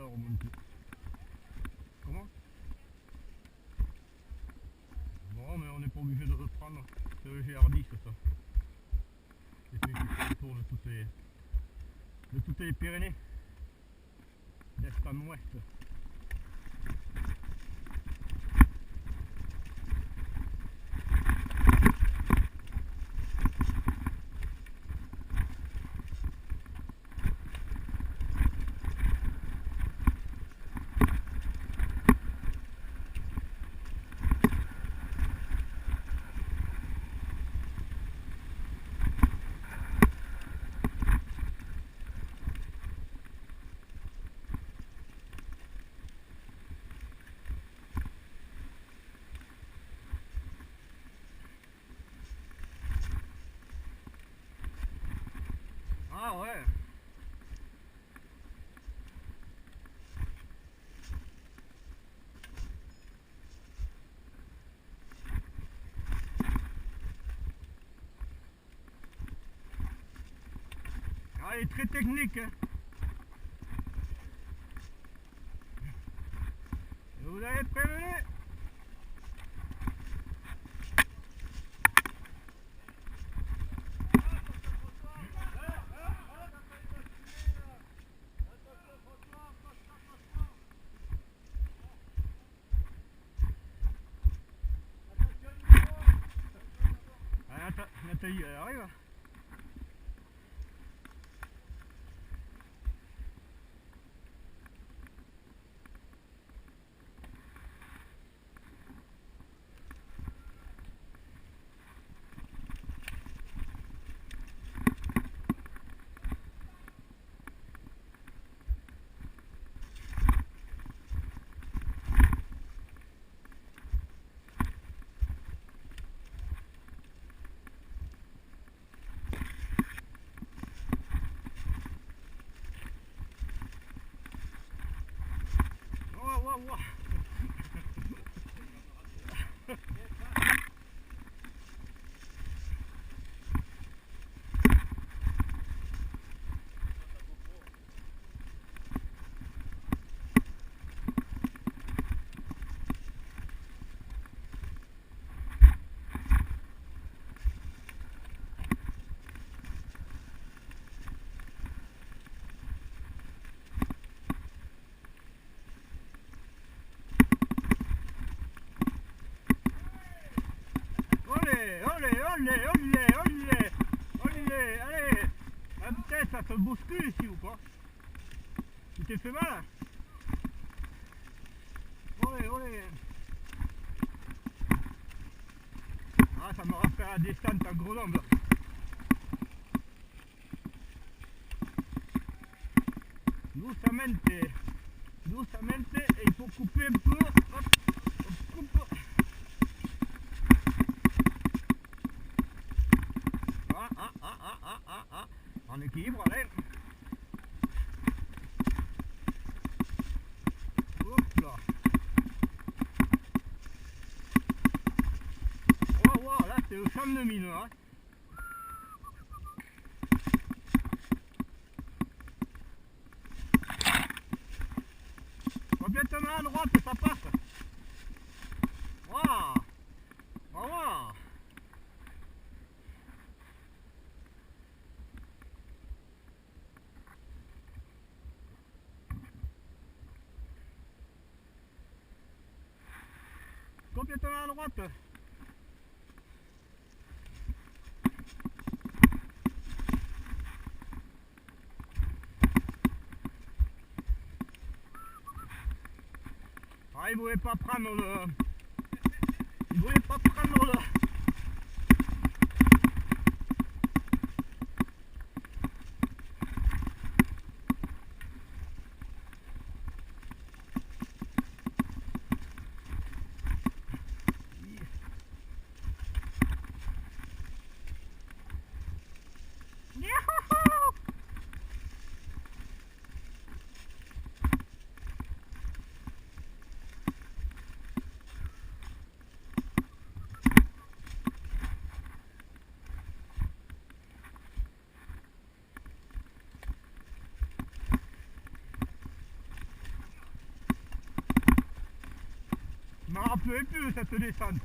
on remonte tout. Comment? Bon, mais on n'est pas obligé de reprendre. C'est le GR10 ça. Et puis il fait le tour de toutes les Pyrénées. D'est en ouest. Ah ouais. Ah, il est très technique hein. Vous avez prévenu? Nathalie, elle arrive. Wow. Olé, allez. Ah, putain, ça te bouscule ici ou pas? Tu t'es fait mal? Olé. Ah, ça me rappelle la descente à Grenoble. Doucamente, et il faut couper un peu. Hop, on coupe. En équilibre, allez. Hop là. Oh, là c'est le champ de mine là. Complètement à droite, ça passe. Waouh. Complètement à droite. Ah, il voulait pas prendre le... pleuvait plus cette descente.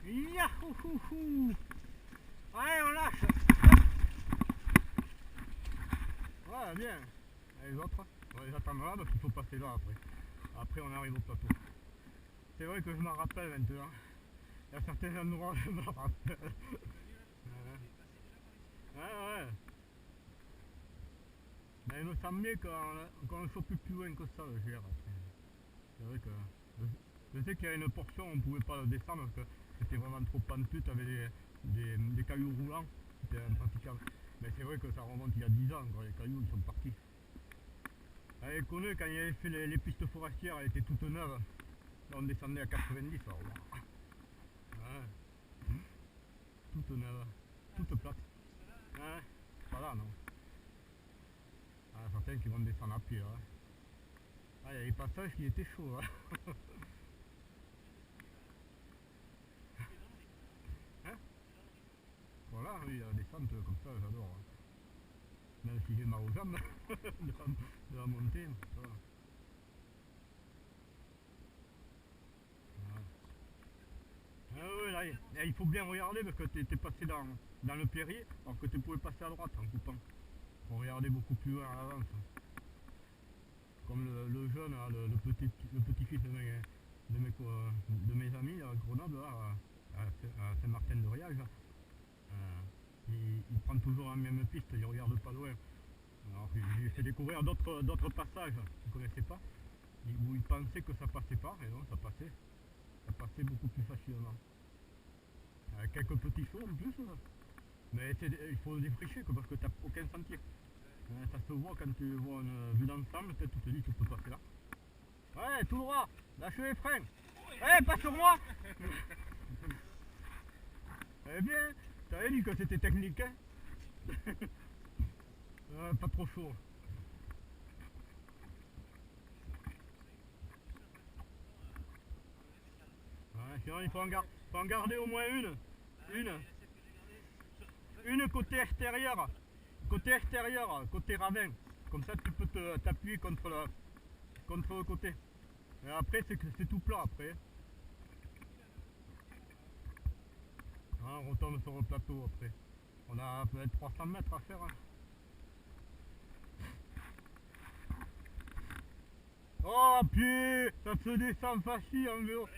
Yahouhouhou. Allez, on lâche. Voilà, bien. Et les autres, on va les attendre là parce qu'il faut passer là après. Après, on arrive au plateau. C'est vrai que je m'en rappelle maintenant. Il y a certains endroits, je me rappelle. Ouais. Mais il me semble bien qu'on ne soit plus loin que ça, le GR. C'est vrai que je sais qu'il y a une portion où on ne pouvait pas le descendre parce que c'était vraiment trop penteux, tu avais des cailloux roulants, c'était impraticable. Mais c'est vrai que ça remonte il y a 10 ans, quand les cailloux ils sont partis. Elle est connue quand il avait fait les pistes forestières, elles étaient toutes neuves. Là on descendait à 90, alors ouais. Toutes neuves, toutes plates. Ouais, pas là non. Ah, certains qui vont descendre à pied là. Ah, il y a des passages qui étaient chauds. Hein. Hein? Voilà, oui, la descente comme ça, j'adore. Hein. Même si j'ai mal aux jambes de la montée. Ça va. Ah ouais, là, il faut bien regarder parce que tu es passé dans le Perrier alors que tu pouvais passer à droite en coupant. Faut regarder beaucoup plus loin à l'avance. Comme le jeune, là, le petit-fils de mes amis à Grenoble, là, à Saint-Martin-de-Riage, il prend toujours la même piste, il regarde pas loin. Alors j'ai fait découvrir d'autres passages qu'il ne connaissait pas, où il pensait que ça passait pas, et non, ça passait beaucoup plus facilement. Quelques petits sauts en plus, mais il faut défricher parce que tu n'as aucun sentier. Ça se voit quand tu vois une vue d'ensemble, peut-être tu te dis que tu peux passer là. Ouais, tout droit, lâche les freins. Ouais, pas sur moi. Eh bien, t'avais dit que c'était technique, hein. Pas trop chaud. Ouais, sinon il faut en garder au moins une. Une côté extérieur. Côté ravin. Comme ça tu peux t'appuyer contre le côté. Et après c'est tout plat après. Hein, on retombe sur le plateau après. On a peut-être 300 mètres à faire. Hein. Oh pied, ça se descend facile en vélo.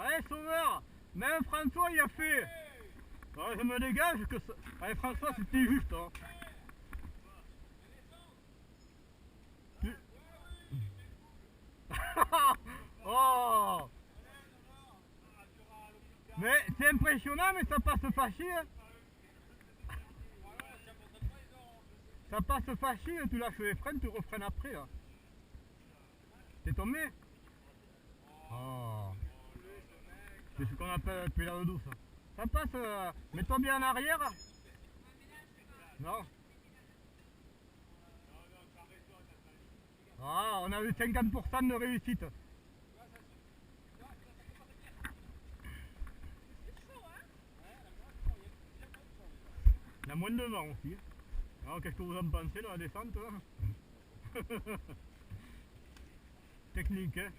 Allez Sauveur, même François il a fait. Ouais, je me dégage que ça... Allez François c'était juste hein. Oh. Mais c'est impressionnant mais ça passe facile. Ça passe facile, tu lâches les freins, tu refreines après là. T'es tombé? Oh. C'est ce qu'on appelle pédale douce. Ça passe, mets-toi bien en arrière. Non. Ah, on a eu 50% de réussite. Il y a moins de vent aussi. Alors qu'est-ce que vous en pensez de la descente là? Technique hein.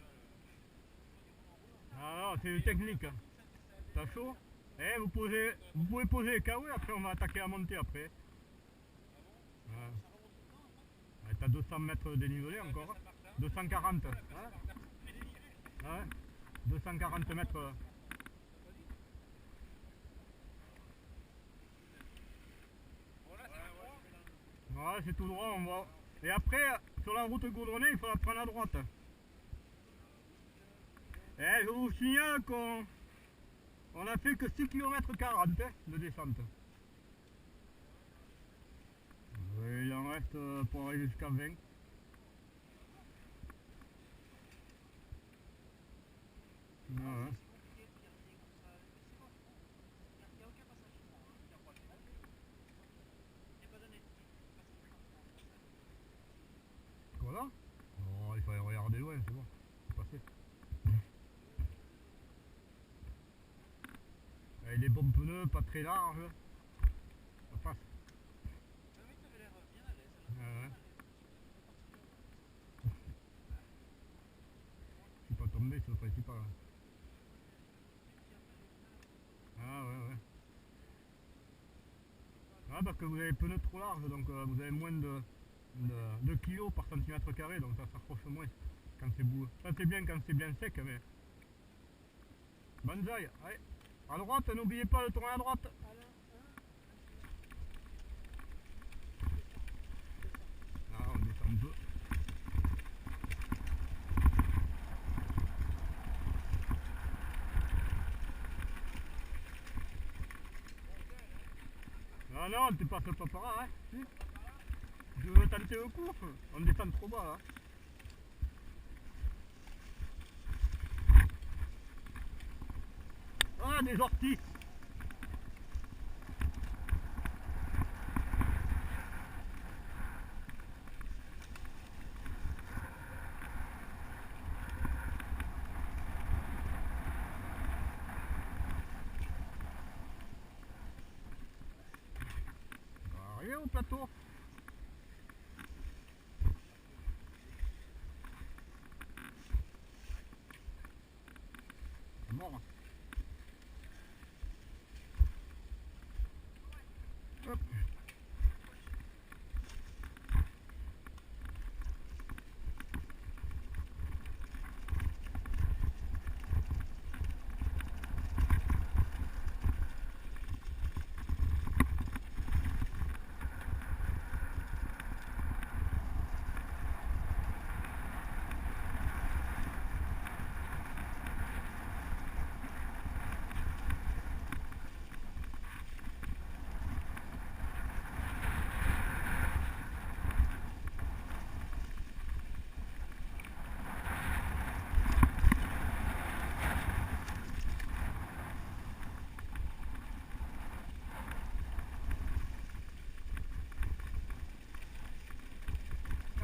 Ah non, c'est technique. T'as chaud? Eh, vous pouvez poser les KO et après on va attaquer la montée après. Ouais. T'as 200 mètres de dénivelé encore. 240. Hein? Ouais. 240 mètres. Ouais, c'est tout droit, on va. Et après, sur la route goudronnée, il faut la prendre à droite. Eh, je vous signale qu'on a fait que 6 km 40 de descente. Il en reste pour arriver jusqu'à 20. Ouais. pas regarder loin, c'est bon. C'est passé. Avec les bons pneus, pas très larges. Ça passe. Ouais. Je suis pas tombé, c'est le principal. Ah ouais. Ah parce que vous avez les pneus trop larges, donc vous avez moins de kilos par centimètre carré, donc ça s'accroche moins quand c'est beau. Ça c'est bien quand c'est bien sec, mais... Banzai, allez, à droite, n'oubliez pas de tourner à droite. Ah, on descend un peu. Ah non, tu passes pas par là, hein. Si. Je veux tenter le coup, on descend trop bas là. Ah, des orties. Rien au plateau. C'est mort. Hop.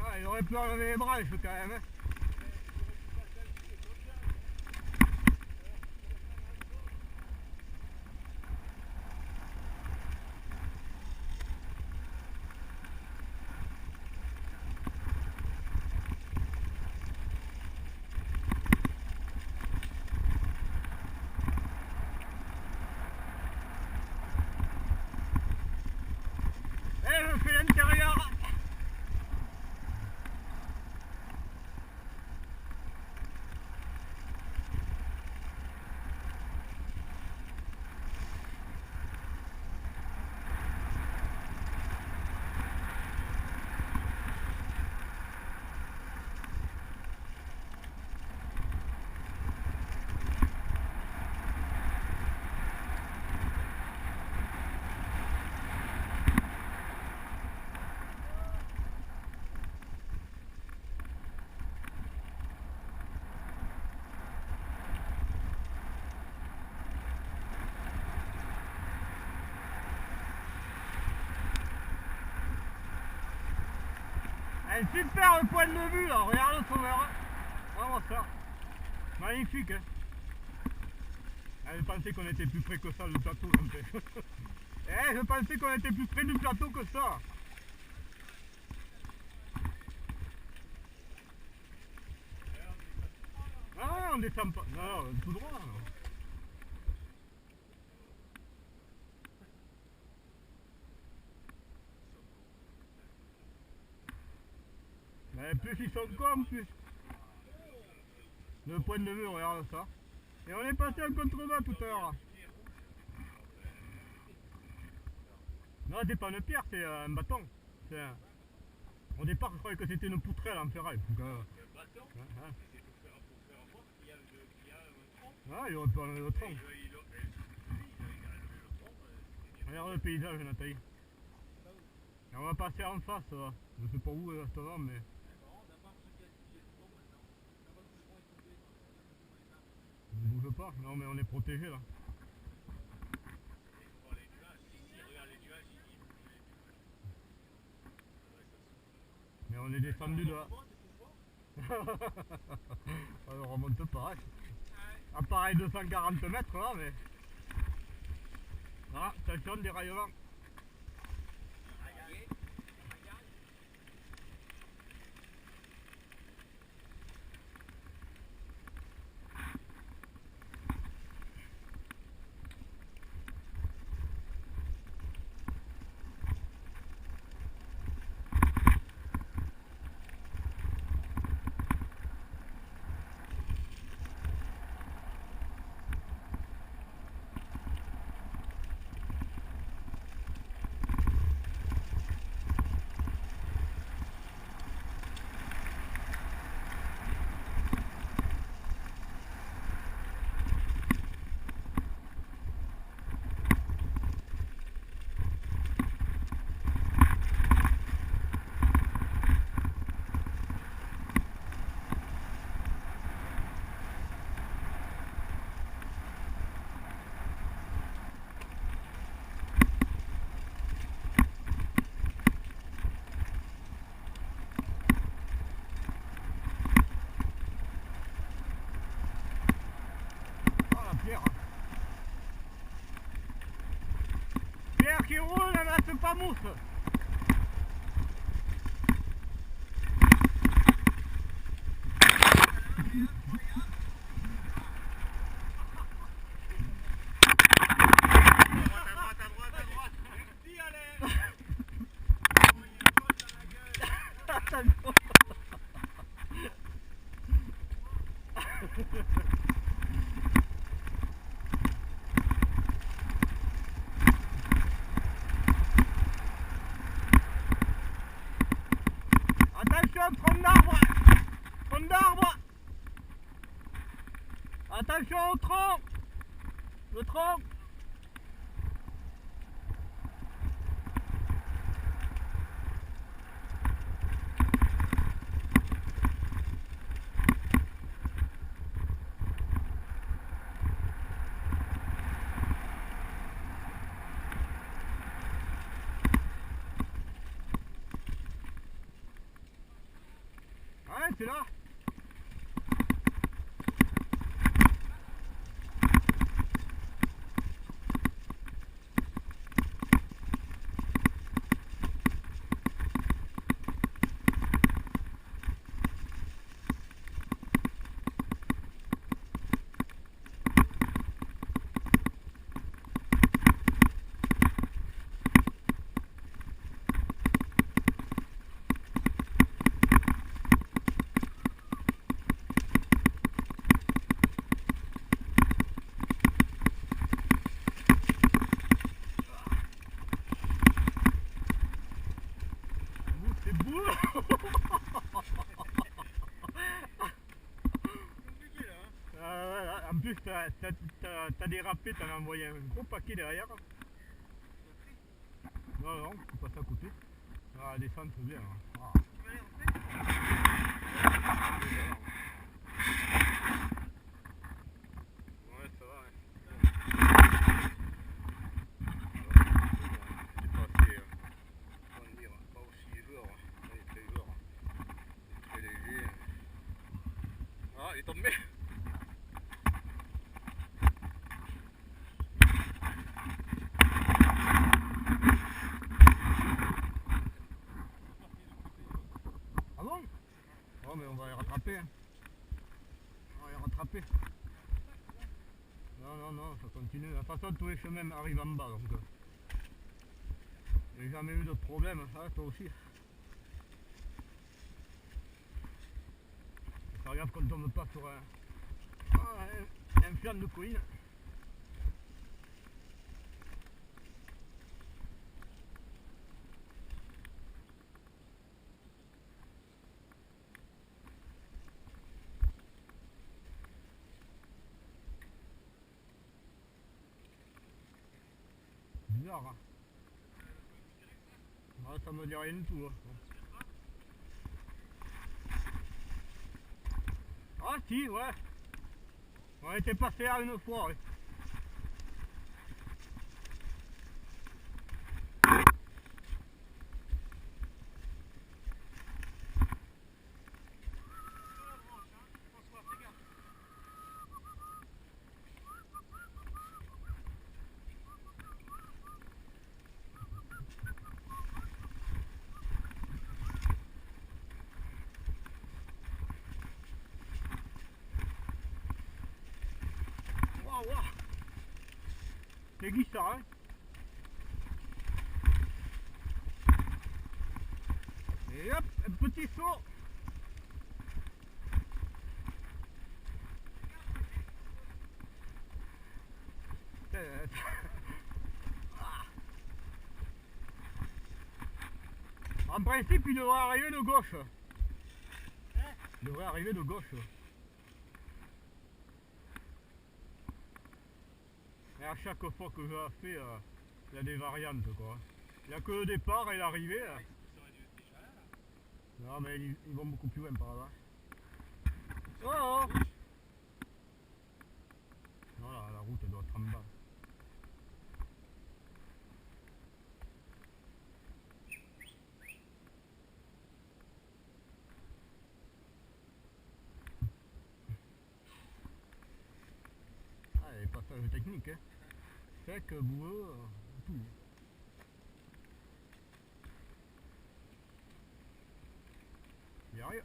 Ah, il aurait pu enlever les branches quand même. Hein. Et je fais l'intérieur. Un super point de vue là, regarde le sauveur. Vraiment ça. Magnifique hein. Je pensais qu'on était plus près que ça du plateau. Je pensais qu'on était plus près du plateau que ça. Ah on descend pas. Non, tout droit. Non. Mais plus ils sont cons, plus. Le point de vue, regarde ça. Et on est passé en contrebas tout à l'heure. Non, c'est pas une pierre, c'est un bâton. Au départ, je croyais que c'était une poutrelle en ferraille. Ah, il aurait pu enlever le tronc. Regarde le paysage, Nathalie. Et on va passer en face, là. Je sais pas où exactement, mais... On bouge pas. Non, mais on est protégé là. Mais on est descendu de là. On remonte pas. Appareil 240 mètres là, mais... Ah, attention, déraillement. Pierre qui roule, elle reste pas mousse. Attention, tronc d'arbre! Tronc d'arbre! Attention au tronc! Le tronc! Ouais, c'est là. En plus, t'as dérapé, t'en as envoyé un gros paquet derrière. Non, non, faut pas ça coûter. Ah, la descente, c'est bien. Ah. Ouais, ça va. C'est pas assez, comment dire, pas aussi joueur. Il est très joueur. Il est très léger. Ah, il est tombé. Ah bon? Oh, mais on va les rattraper. Hein. On va les rattraper. Non, non, non, ça continue. De toute façon, tous les chemins arrivent en bas. Donc, j'ai jamais eu de problème. Ah, toi aussi. C'est pas grave qu'on tombe pas sur un flanc de colline. Bizarre, hein. Ouais, ça me dit rien du tout. Hein. Ah si, ouais. On était passé là une fois, ouais. C'est glissant, hein. Et hop, un petit saut. En principe, il devrait arriver de gauche. Il devrait arriver de gauche. Et à chaque fois que je la fais, il y a des variantes, quoi. Il n'y a que le départ et l'arrivée. Non, mais ils vont beaucoup plus loin par là. Oh, oh. Non, la route elle doit être en bas. Ah, les passages techniques, hein. Sec, boueux, tout. Il y a rien.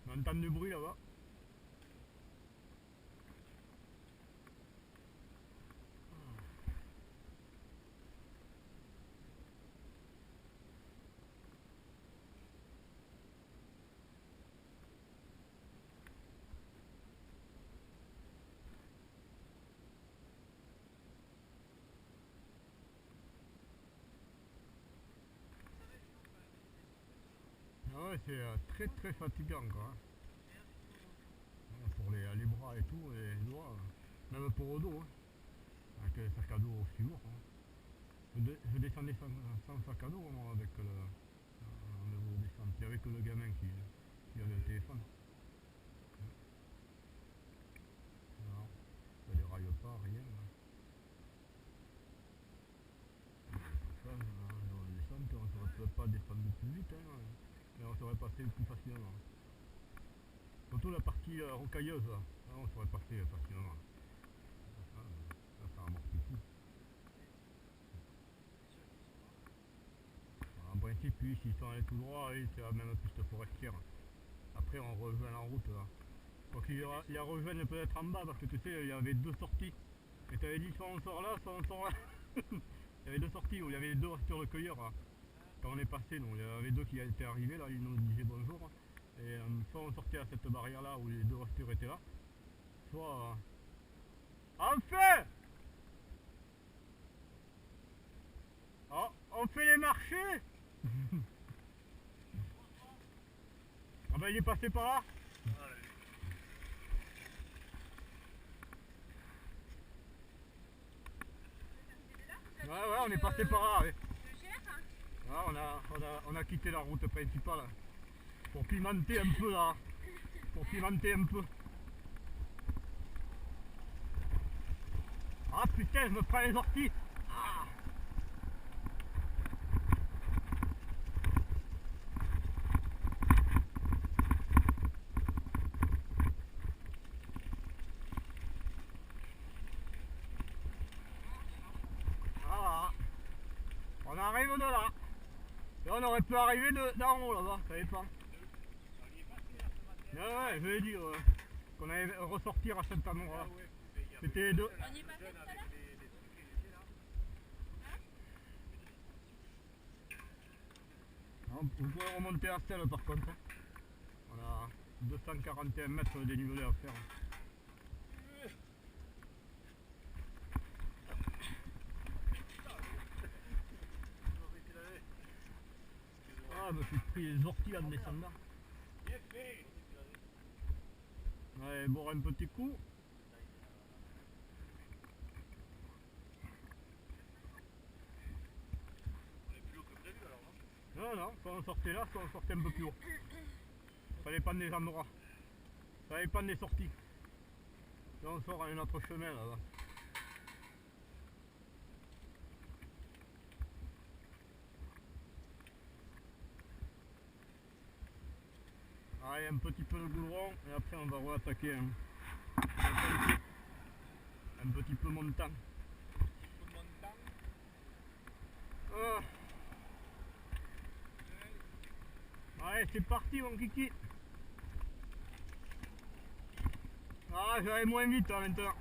On entend du bruit là-bas. Ah ouais, c'est très très fatigant, quoi. Pour les bras et tout, et les doigts, même pour le dos, hein. Avec le sac à dos aussi lourd, hein. Je descendais sans sac à dos, moi, avec le niveau descente. Il y avait que le gamin qui avait le téléphone. Non, ça déraille pas, rien. Ça, dans la descente, on ne serait peut-être pas descendu plus vite, hein, mais on serait passé plus facilement. Surtout la partie rocailleuse, là, on serait passé facilement. Ça amortit tout. En principe, lui, s'ils sont allés tout droit, c'est la même piste forestière. Après, on rejoint la route, là. Donc il a rejoint peut-être en bas, parce que tu sais, il y avait deux sorties. Et tu avais dit soit on sort là, soit on sort là. Il y avait deux sorties où il y avait les deux voitures de cueilleurs. Là. Quand on est passé, donc, il y avait deux qui étaient arrivés, là, ils nous disaient bonjour. Et soit on sortait à cette barrière là où les deux voitures étaient là, soit... Enfin oh, on fait les marchés. Ah ben il est passé par là. Ouais, on est passé par là. Ouais. Ouais, on a quitté la route principale pour pimenter un peu là. Pour pimenter un peu. Ah putain, je me prends les orties. Ah. Voilà. On arrive de là. Et on aurait pu arriver d'en haut là-bas, ça savez pas. Ouais, je l'ai dit qu'on allait ressortir à Saint-Amour. C'était deux. On y est passé tout à l'heure. Vous pouvez remonter à celle par contre. On a 241 mètres de dénivelé à faire. Ah, je me suis pris les orties en descendant. Ouais, boire un petit coup. Non, soit on sortait là, soit on sortait un peu plus haut. Ça dépend des endroits. Ça dépend des sorties. Là on sort à un autre chemin là-bas. Allez, un petit peu de goudron et après on va re-attaquer un petit peu montant. Oh. Allez, c'est parti mon kiki. Ah, j'allais moins vite là maintenant.